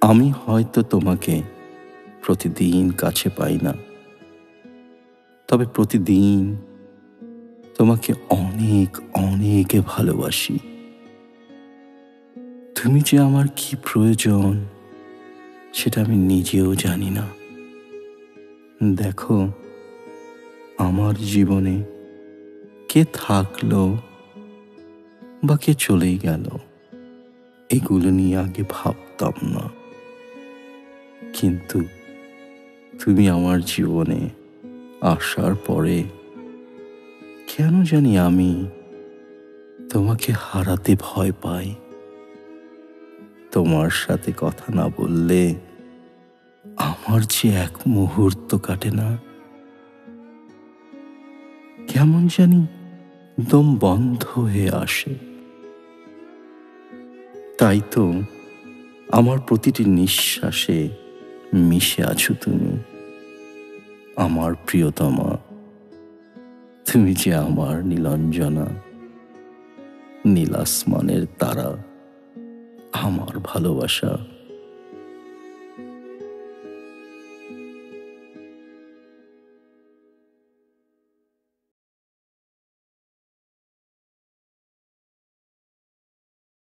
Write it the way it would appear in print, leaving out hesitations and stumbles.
আমি হয়তো তোমাকে প্রতিদিন কাছে পাই না, তবে প্রতিদিন তোমাকে অনেক অনেক ভালোবাসি। তুমি যে আমার কি প্রয়োজন সেটা আমি নিজেও জানি না। দেখো, আমার জীবনে কে থাকলো বা কে চলেই গেল, এগুলো নিয়ে আগে ভাবতাম না। কিন্তু তুমি আমার জীবনে আসার পরে কেন জানি আমি তোমাকে হারাতে ভয় পাই। তোমার সাথে কথা না বললে আমার যে এক মুহূর্ত কাটে না, কেমন জানি দম বন্ধ হয়ে আসে। তাই তো আমার প্রতিটি নিঃশ্বাসে মিশে আছো তুমি, আমার প্রিয়তমা। তুমি যে আমার নীলাঞ্জনা, নীল আসমানের তারা, আমার ভালোবাসা।